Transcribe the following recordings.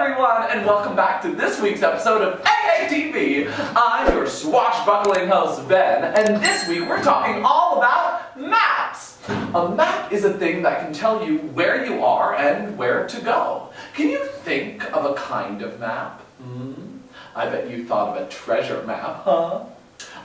everyone, and welcome back to this week's episode of AATV. I'm your swashbuckling host, Ben, and this week we're talking all about maps. A map is a thing that can tell you where you are and where to go. Can you think of a kind of map? I bet you thought of a treasure map, huh?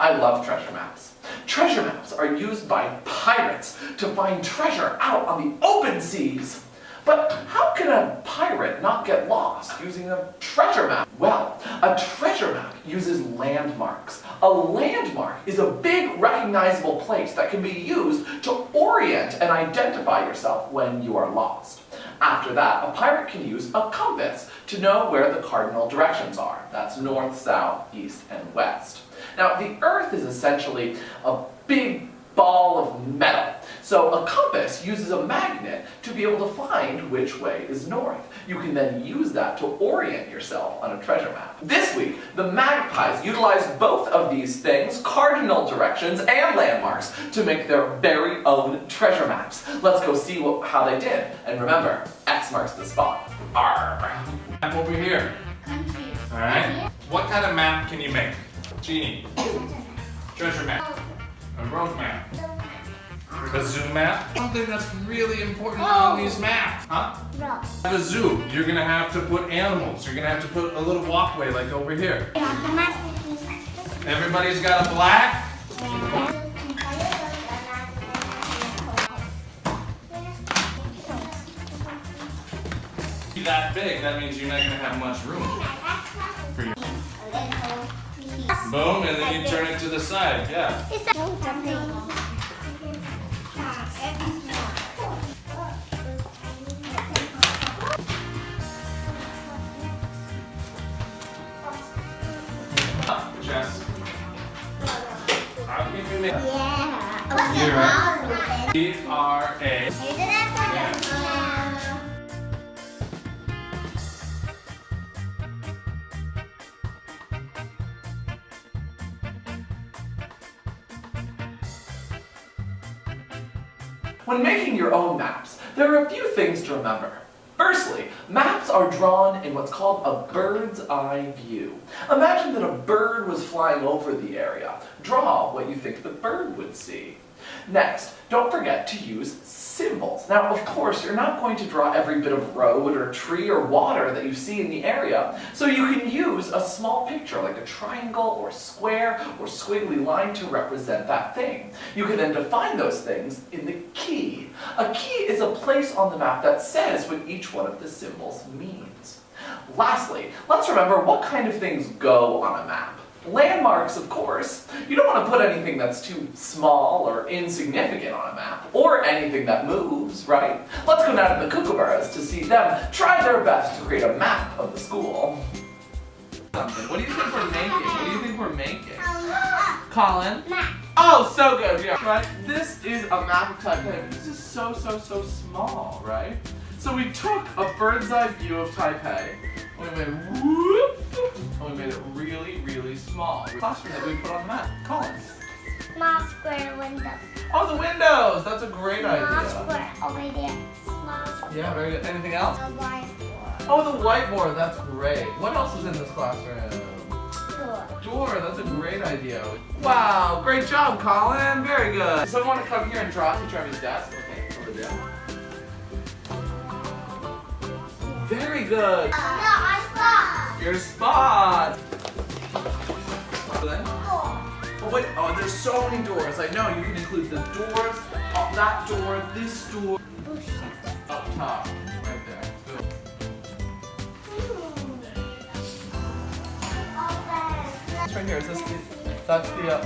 I love treasure maps. Treasure maps are used by pirates to find treasure out on the open seas. But how can a pirate not get lost using a treasure map? Well, a treasure map uses landmarks. A landmark is a big recognizable place that can be used to orient and identify yourself when you are lost. After that, a pirate can use a compass to know where the cardinal directions are. That's north, south, east, and west. Now, the Earth is essentially a big ball of metal. So a compass uses a magnet to be able to find which way is north. You can then use that to orient yourself on a treasure map. This week, the magpies utilized both of these things, cardinal directions and landmarks, to make their very own treasure maps. Let's go see how they did. And remember, X marks the spot. Arr. Map over here. Country. Alright. What kind of map can you make? Genie. Treasure map. A road map. A zoo map. Something that's really important on these maps. Huh? No. At a zoo, you're gonna have to put animals. You're gonna have to put a little walkway like over here. Everybody's got a black. That big, that means you're not gonna have much room for your boom, and then you turn it to the side. Yeah. Jess. How can you make Yeah. T-R-A. When making your own maps, there are a few things to remember. Firstly, maps are drawn in what's called a bird's eye view. Imagine that a bird was flying over the area. Draw what you think the bird would see. Next, don't forget to use symbols. Now, of course, you're not going to draw every bit of road or tree or water that you see in the area, so you can use a small picture like a triangle or square or squiggly line to represent that thing. You can then define those things in the key. A key is a place on the map that says what each one of the symbols means. Lastly, let's remember what kind of things go on a map. Landmarks, of course. You don't want to put anything that's too small or insignificant on a map, or anything that moves, right? Let's go now to the kookaburras to see them try their best to create a map of the school. What do you think we're making? What do you think we're making? Colin? Map. Oh, so good, yeah. Right? This is a map of Taipei. This is so small, right? So we took a bird's eye view of Taipei, and we went whoop, and we made it really small. The classroom that we put on the map. Colin. Small square window. Oh, the windows! That's a great Small idea. square over there. Small square. Yeah, very good. Anything else? The whiteboard. Oh, the whiteboard. That's great. What else is in this classroom? Door. That's a great idea. Wow, great job, Colin. Very good. Someone want to come here and draw to Trevor's desk? Okay, over there. Very good. No, I spot. Your spot. Then? Door. Oh wait, oh there's so many doors. I know, you can include the doors, that door, this door. Bush. Up top, right there. Good. It's right here, is this that's the,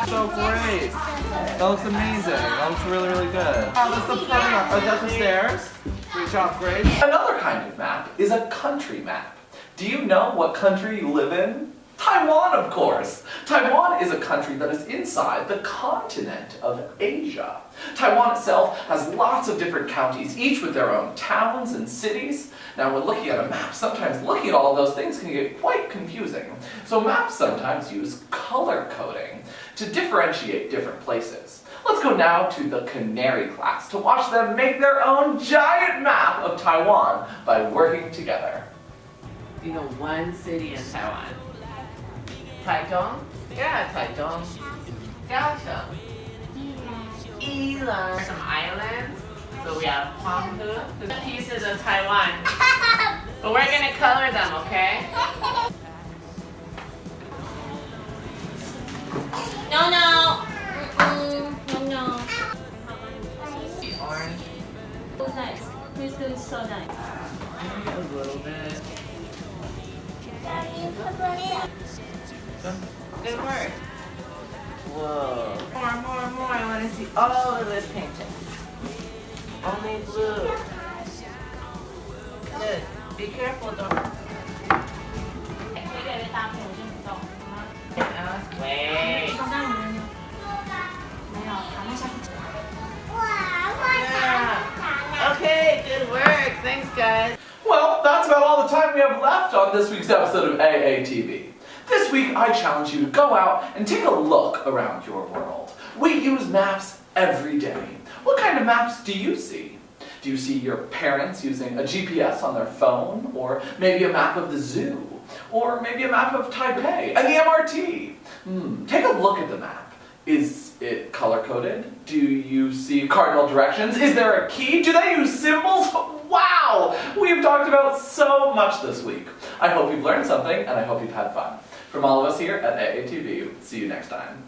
so great. That looks amazing. That looks really good. Oh, that's the perfect, oh, that's the stairs? Great job, great. Another kind of map is a country map. Do you know what country you live in? Taiwan, of course. Taiwan is a country that is inside the continent of Asia. Taiwan itself has lots of different counties, each with their own towns and cities. Now, when looking at a map, sometimes looking at all of those things can get quite confusing. So maps sometimes use color coding to differentiate different places. Let's go now to the Canary class to watch them make their own giant map of Taiwan by working together. Do you know one city in Taiwan? Taichung? Yeah, Taichung. Kaohsiung. Yilan. Some islands. So we have Huanghe, the pieces of Taiwan. But we're gonna color them, okay? No, no. No. The orange. So nice. This is so nice. Maybe a little bit. Good work. Whoa. More. I want to see all of this painting. Only blue. Good. Be careful, though. Wait. Yeah. Okay, good work. Thanks, guys. Well, that's about all the time we have left on this week's episode of AATV. This week, I challenge you to go out and take a look around your world. We use maps every day. What kind of maps do you see? Do you see your parents using a GPS on their phone? Or maybe a map of the zoo? Or maybe a map of Taipei and the MRT? Take a look at the map. Is it color-coded? Do you see cardinal directions? Is there a key? Do they use symbols? Wow! We've talked about so much this week. I hope you've learned something, and I hope you've had fun. From all of us here at AATV, see you next time.